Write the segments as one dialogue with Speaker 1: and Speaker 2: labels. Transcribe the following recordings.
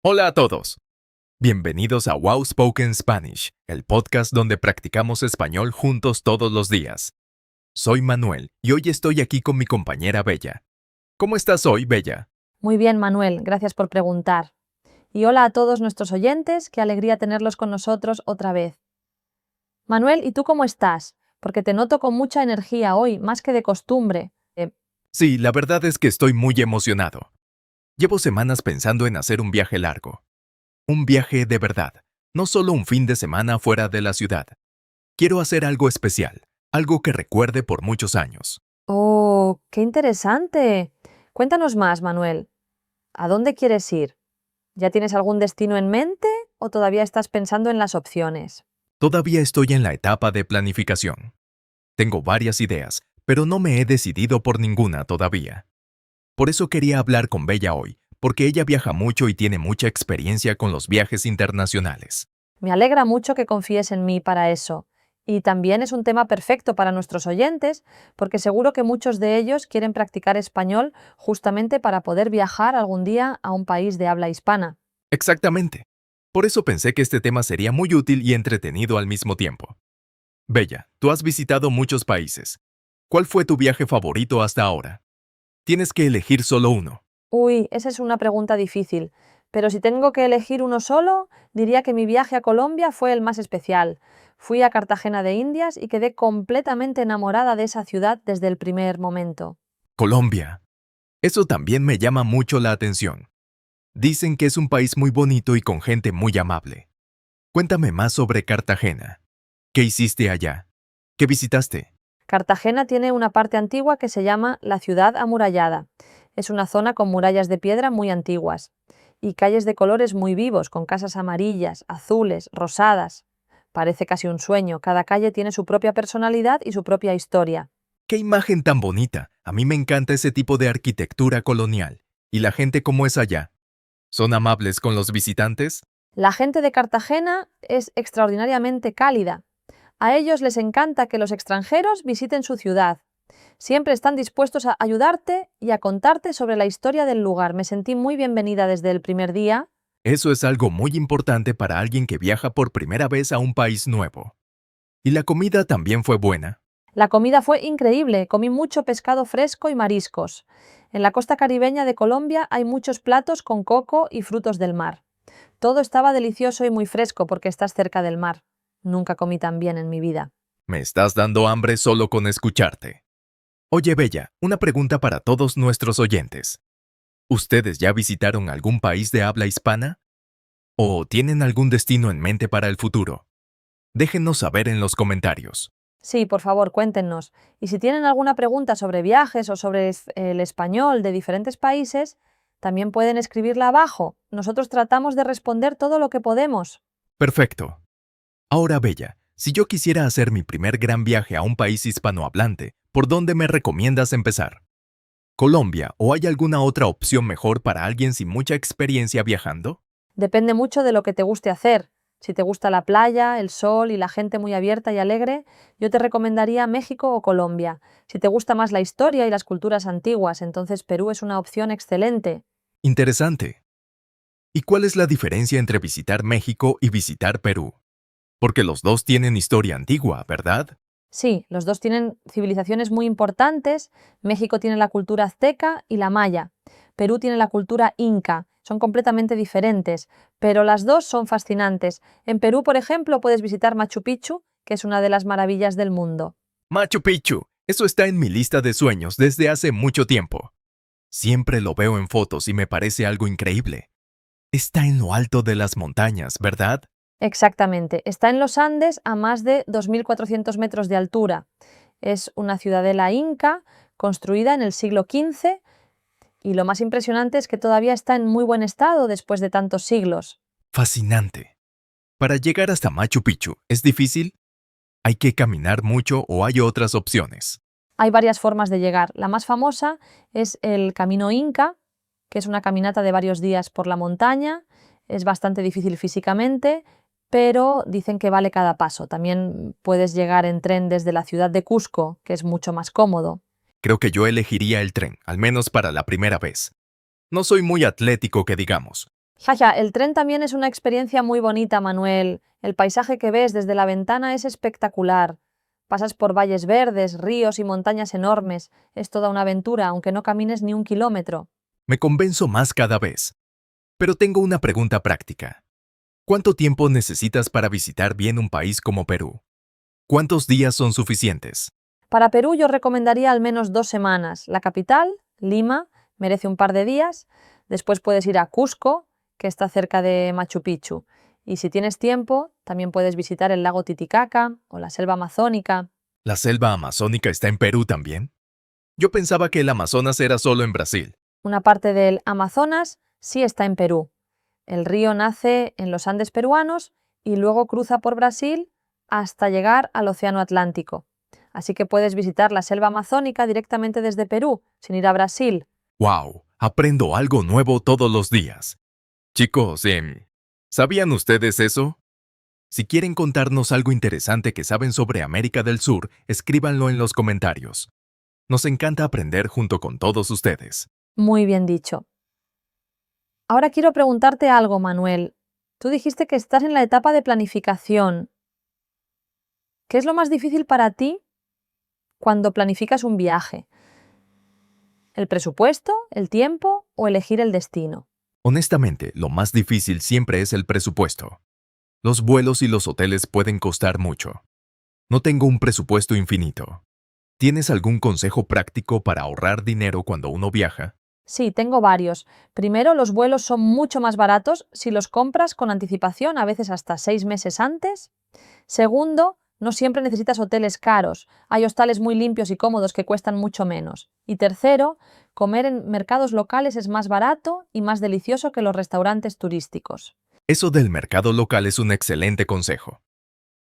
Speaker 1: Hola a todos. Bienvenidos a Wow Spoken Spanish, el podcast donde practicamos español juntos todos los días. Soy Manuel y hoy estoy aquí con mi compañera Bella. ¿Cómo estás hoy, Bella?
Speaker 2: Muy bien, Manuel, gracias por preguntar. Y hola a todos nuestros oyentes, qué alegría tenerlos con nosotros otra vez. Manuel, ¿y tú cómo estás? Porque te noto con mucha energía hoy, más que de costumbre.
Speaker 1: Sí, la verdad es que estoy muy emocionado. Llevo semanas pensando en hacer un viaje largo. Un viaje de verdad, no solo un fin de semana fuera de la ciudad. Quiero hacer algo especial, algo que recuerde por muchos años.
Speaker 2: ¡Oh, qué interesante! Cuéntanos más, Manuel. ¿A dónde quieres ir? ¿Ya tienes algún destino en mente o todavía estás pensando en las opciones?
Speaker 1: Todavía estoy en la etapa de planificación. Tengo varias ideas, pero no me he decidido por ninguna todavía. Por eso quería hablar con Bella hoy, porque ella viaja mucho y tiene mucha experiencia con los viajes internacionales.
Speaker 2: Me alegra mucho que confíes en mí para eso. Y también es un tema perfecto para nuestros oyentes, porque seguro que muchos de ellos quieren practicar español justamente para poder viajar algún día a un país de habla hispana.
Speaker 1: Exactamente. Por eso pensé que este tema sería muy útil y entretenido al mismo tiempo. Bella, tú has visitado muchos países. ¿Cuál fue tu viaje favorito hasta ahora? Tienes que elegir solo uno.
Speaker 2: Uy, esa es una pregunta difícil, pero si tengo que elegir uno solo, diría que mi viaje a Colombia fue el más especial. Fui a Cartagena de Indias y quedé completamente enamorada de esa ciudad desde el primer momento.
Speaker 1: Colombia. Eso también me llama mucho la atención. Dicen que es un país muy bonito y con gente muy amable. Cuéntame más sobre Cartagena. ¿Qué hiciste allá? ¿Qué visitaste?
Speaker 2: Cartagena tiene una parte antigua que se llama la ciudad amurallada. Es una zona con murallas de piedra muy antiguas y calles de colores muy vivos, con casas amarillas, azules, rosadas. Parece casi un sueño. Cada calle tiene su propia personalidad y su propia historia.
Speaker 1: ¡Qué imagen tan bonita! A mí me encanta ese tipo de arquitectura colonial. ¿Y la gente cómo es allá? ¿Son amables con los visitantes?
Speaker 2: La gente de Cartagena es extraordinariamente cálida. A ellos les encanta que los extranjeros visiten su ciudad. Siempre están dispuestos a ayudarte y a contarte sobre la historia del lugar. Me sentí muy bienvenida desde el primer día.
Speaker 1: Eso es algo muy importante para alguien que viaja por primera vez a un país nuevo. ¿Y la comida también fue buena?
Speaker 2: La comida fue increíble, comí mucho pescado fresco y mariscos. En la costa caribeña de Colombia hay muchos platos con coco y frutos del mar. Todo estaba delicioso y muy fresco porque estás cerca del mar. Nunca comí tan bien en mi vida.
Speaker 1: Me estás dando hambre solo con escucharte. Oye, Bella, una pregunta para todos nuestros oyentes. ¿Ustedes ya visitaron algún país de habla hispana? ¿O tienen algún destino en mente para el futuro? Déjenos saber en los comentarios.
Speaker 2: Sí, por favor, cuéntenos. Y si tienen alguna pregunta sobre viajes o sobre el español de diferentes países, también pueden escribirla abajo. Nosotros tratamos de responder todo lo que podemos.
Speaker 1: Perfecto. Ahora, Bella, si yo quisiera hacer mi primer gran viaje a un país hispanohablante, ¿por dónde me recomiendas empezar? ¿Colombia o hay alguna otra opción mejor para alguien sin mucha experiencia viajando?
Speaker 2: Depende mucho de lo que te guste hacer. Si te gusta la playa, el sol y la gente muy abierta y alegre, yo te recomendaría México o Colombia. Si te gusta más la historia y las culturas antiguas, entonces Perú es una opción excelente.
Speaker 1: Interesante. ¿Y cuál es la diferencia entre visitar México y visitar Perú? Porque los dos tienen historia antigua, ¿verdad?
Speaker 2: Sí, los dos tienen civilizaciones muy importantes. México tiene la cultura azteca y la maya. Perú tiene la cultura inca. Son completamente diferentes, pero las dos son fascinantes. En Perú, por ejemplo, puedes visitar Machu Picchu, que es una de las maravillas del mundo.
Speaker 1: Machu Picchu. Eso está en mi lista de sueños desde hace mucho tiempo. Siempre lo veo en fotos y me parece algo increíble. Está en lo alto de las montañas, ¿verdad?
Speaker 2: Exactamente. Está en los Andes a más de 2.400 metros de altura. Es una ciudadela inca construida en el siglo XV y lo más impresionante es que todavía está en muy buen estado después de tantos siglos.
Speaker 1: Fascinante. Para llegar hasta Machu Picchu, ¿es difícil? ¿Hay que caminar mucho o hay otras opciones?
Speaker 2: Hay varias formas de llegar. La más famosa es el Camino Inca, que es una caminata de varios días por la montaña. Es bastante difícil físicamente, pero dicen que vale cada paso. También puedes llegar en tren desde la ciudad de Cusco, que es mucho más cómodo.
Speaker 1: Creo que yo elegiría el tren, al menos para la primera vez. No soy muy atlético que digamos.
Speaker 2: Jaja, el tren también es una experiencia muy bonita, Manuel. El paisaje que ves desde la ventana es espectacular. Pasas por valles verdes, ríos y montañas enormes. Es toda una aventura, aunque no camines ni un kilómetro.
Speaker 1: Me convenzo más cada vez. Pero tengo una pregunta práctica. ¿Cuánto tiempo necesitas para visitar bien un país como Perú? ¿Cuántos días son suficientes?
Speaker 2: Para Perú yo recomendaría al menos 2 semanas. La capital, Lima, merece un par de días. Después puedes ir a Cusco, que está cerca de Machu Picchu. Y si tienes tiempo, también puedes visitar el lago Titicaca o la selva amazónica.
Speaker 1: ¿La selva amazónica está en Perú también? Yo pensaba que el Amazonas era solo en Brasil.
Speaker 2: Una parte del Amazonas sí está en Perú. El río nace en los Andes peruanos y luego cruza por Brasil hasta llegar al Océano Atlántico. Así que puedes visitar la selva amazónica directamente desde Perú, sin ir a Brasil.
Speaker 1: ¡Wow! Aprendo algo nuevo todos los días. Chicos, ¿sabían ustedes eso? Si quieren contarnos algo interesante que saben sobre América del Sur, escríbanlo en los comentarios. Nos encanta aprender junto con todos ustedes.
Speaker 2: Muy bien dicho. Ahora quiero preguntarte algo, Manuel. Tú dijiste que estás en la etapa de planificación. ¿Qué es lo más difícil para ti cuando planificas un viaje? ¿El presupuesto, el tiempo o elegir el destino?
Speaker 1: Honestamente, lo más difícil siempre es el presupuesto. Los vuelos y los hoteles pueden costar mucho. No tengo un presupuesto infinito. ¿Tienes algún consejo práctico para ahorrar dinero cuando uno viaja?
Speaker 2: Sí, tengo varios. Primero, los vuelos son mucho más baratos si los compras con anticipación, a veces hasta 6 meses antes. Segundo, no siempre necesitas hoteles caros. Hay hostales muy limpios y cómodos que cuestan mucho menos. Y tercero, comer en mercados locales es más barato y más delicioso que los restaurantes turísticos.
Speaker 1: Eso del mercado local es un excelente consejo.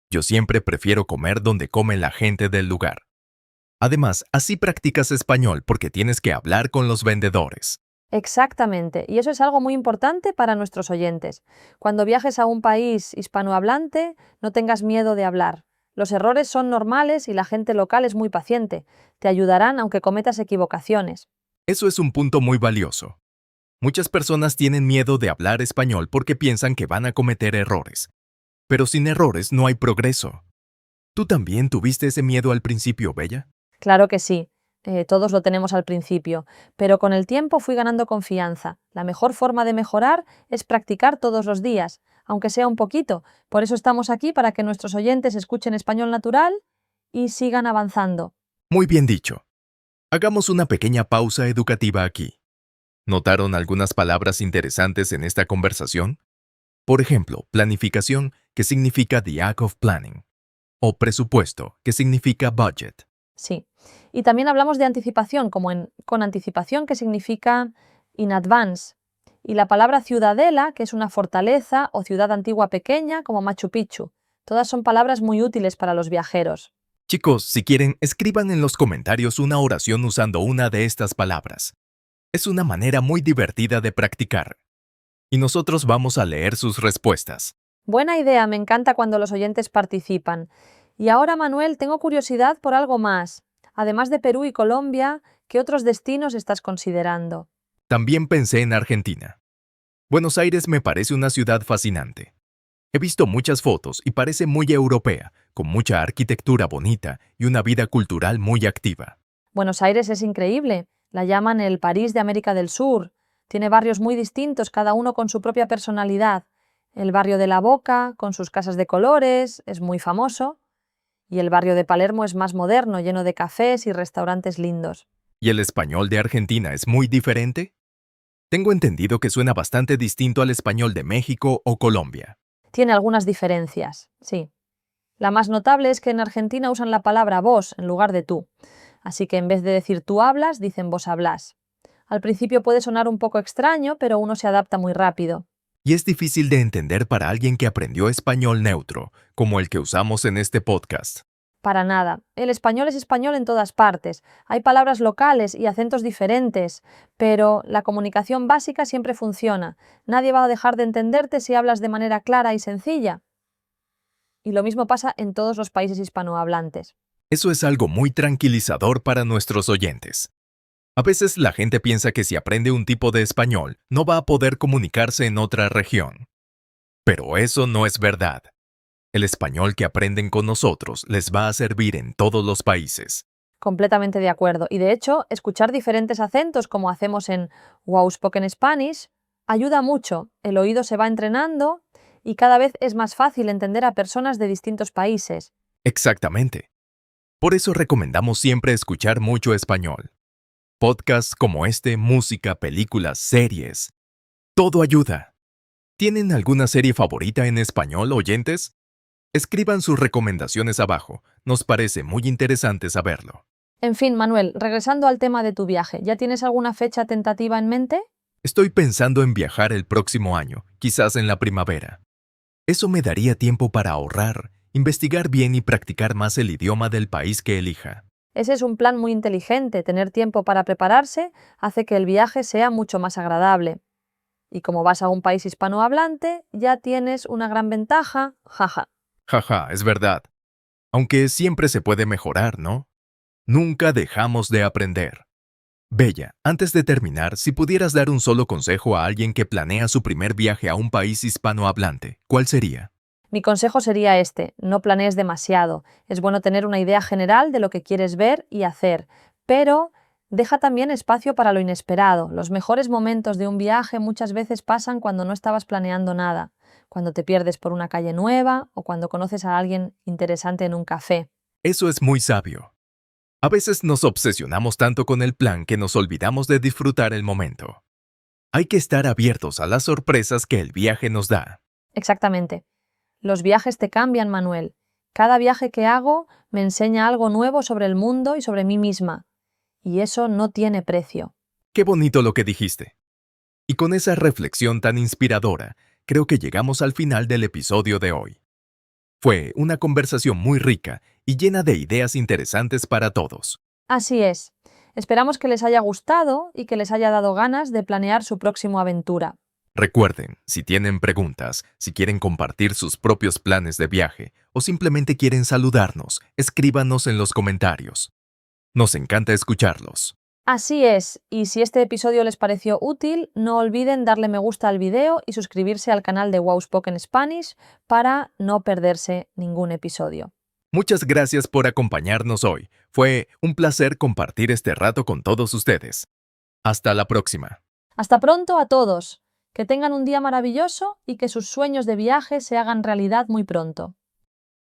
Speaker 1: Yo siempre prefiero comer donde come la gente del lugar. Además, así practicas español porque tienes que hablar con los vendedores.
Speaker 2: Exactamente, y eso es algo muy importante para nuestros oyentes. Cuando viajes a un país hispanohablante, no tengas miedo de hablar. Los errores son normales y la gente local es muy paciente. Te ayudarán aunque cometas equivocaciones.
Speaker 1: Eso es un punto muy valioso. Muchas personas tienen miedo de hablar español porque piensan que van a cometer errores. Pero sin errores no hay progreso. ¿Tú también tuviste ese miedo al principio, Bella?
Speaker 2: Claro que sí, todos lo tenemos al principio, pero con el tiempo fui ganando confianza. La mejor forma de mejorar es practicar todos los días, aunque sea un poquito. Por eso estamos aquí, para que nuestros oyentes escuchen español natural y sigan avanzando.
Speaker 1: Muy bien dicho. Hagamos una pequeña pausa educativa aquí. ¿Notaron algunas palabras interesantes en esta conversación? Por ejemplo, planificación, que significa the act of planning, o presupuesto, que significa budget.
Speaker 2: Sí. Y también hablamos de anticipación, como en con anticipación, que significa in advance. Y la palabra ciudadela, que es una fortaleza o ciudad antigua pequeña, como Machu Picchu. Todas son palabras muy útiles para los viajeros.
Speaker 1: Chicos, si quieren, escriban en los comentarios una oración usando una de estas palabras. Es una manera muy divertida de practicar. Y nosotros vamos a leer sus respuestas.
Speaker 2: Buena idea, me encanta cuando los oyentes participan. Y ahora, Manuel, tengo curiosidad por algo más. Además de Perú y Colombia, ¿qué otros destinos estás considerando?
Speaker 1: También pensé en Argentina. Buenos Aires me parece una ciudad fascinante. He visto muchas fotos y parece muy europea, con mucha arquitectura bonita y una vida cultural muy activa.
Speaker 2: Buenos Aires es increíble. La llaman el París de América del Sur. Tiene barrios muy distintos, cada uno con su propia personalidad. El barrio de La Boca, con sus casas de colores, es muy famoso. Y el barrio de Palermo es más moderno, lleno de cafés y restaurantes lindos.
Speaker 1: ¿Y el español de Argentina es muy diferente? Tengo entendido que suena bastante distinto al español de México o Colombia.
Speaker 2: Tiene algunas diferencias, sí. La más notable es que en Argentina usan la palabra vos en lugar de tú. Así que en vez de decir tú hablas, dicen vos hablas. Al principio puede sonar un poco extraño, pero uno se adapta muy rápido.
Speaker 1: Y es difícil de entender para alguien que aprendió español neutro, como el que usamos en este podcast.
Speaker 2: Para nada. El español es español en todas partes. Hay palabras locales y acentos diferentes, pero la comunicación básica siempre funciona. Nadie va a dejar de entenderte si hablas de manera clara y sencilla. Y lo mismo pasa en todos los países hispanohablantes.
Speaker 1: Eso es algo muy tranquilizador para nuestros oyentes. A veces la gente piensa que si aprende un tipo de español, no va a poder comunicarse en otra región. Pero eso no es verdad. El español que aprenden con nosotros les va a servir en todos los países.
Speaker 2: Completamente de acuerdo. Y de hecho, escuchar diferentes acentos como hacemos en Wow Spoken Spanish ayuda mucho. El oído se va entrenando y cada vez es más fácil entender a personas de distintos países.
Speaker 1: Exactamente. Por eso recomendamos siempre escuchar mucho español. Podcasts como este, música, películas, series. Todo ayuda. ¿Tienen alguna serie favorita en español, oyentes? Escriban sus recomendaciones abajo. Nos parece muy interesante saberlo.
Speaker 2: En fin, Manuel, regresando al tema de tu viaje, ¿ya tienes alguna fecha tentativa en mente?
Speaker 1: Estoy pensando en viajar el próximo año, quizás en la primavera. Eso me daría tiempo para ahorrar, investigar bien y practicar más el idioma del país que elija.
Speaker 2: Ese es un plan muy inteligente. Tener tiempo para prepararse hace que el viaje sea mucho más agradable. Y como vas a un país hispanohablante, ya tienes una gran ventaja. Jaja.
Speaker 1: Jaja, es verdad. Aunque siempre se puede mejorar, ¿no? Nunca dejamos de aprender. Bella, antes de terminar, si pudieras dar un solo consejo a alguien que planea su primer viaje a un país hispanohablante, ¿cuál sería?
Speaker 2: Mi consejo sería este: no planees demasiado. Es bueno tener una idea general de lo que quieres ver y hacer, pero deja también espacio para lo inesperado. Los mejores momentos de un viaje muchas veces pasan cuando no estabas planeando nada, cuando te pierdes por una calle nueva o cuando conoces a alguien interesante en un café.
Speaker 1: Eso es muy sabio. A veces nos obsesionamos tanto con el plan que nos olvidamos de disfrutar el momento. Hay que estar abiertos a las sorpresas que el viaje nos da.
Speaker 2: Exactamente. Los viajes te cambian, Manuel. Cada viaje que hago me enseña algo nuevo sobre el mundo y sobre mí misma, y eso no tiene precio.
Speaker 1: Qué bonito lo que dijiste. Y con esa reflexión tan inspiradora, creo que llegamos al final del episodio de hoy. Fue una conversación muy rica y llena de ideas interesantes para todos.
Speaker 2: Así es. Esperamos que les haya gustado y que les haya dado ganas de planear su próximo aventura.
Speaker 1: Recuerden, si tienen preguntas, si quieren compartir sus propios planes de viaje o simplemente quieren saludarnos, escríbanos en los comentarios. Nos encanta escucharlos.
Speaker 2: Así es, y si este episodio les pareció útil, no olviden darle me gusta al video y suscribirse al canal de Wow Spoken Spanish para no perderse ningún episodio.
Speaker 1: Muchas gracias por acompañarnos hoy. Fue un placer compartir este rato con todos ustedes. Hasta la próxima.
Speaker 2: Hasta pronto a todos. Que tengan un día maravilloso y que sus sueños de viaje se hagan realidad muy pronto.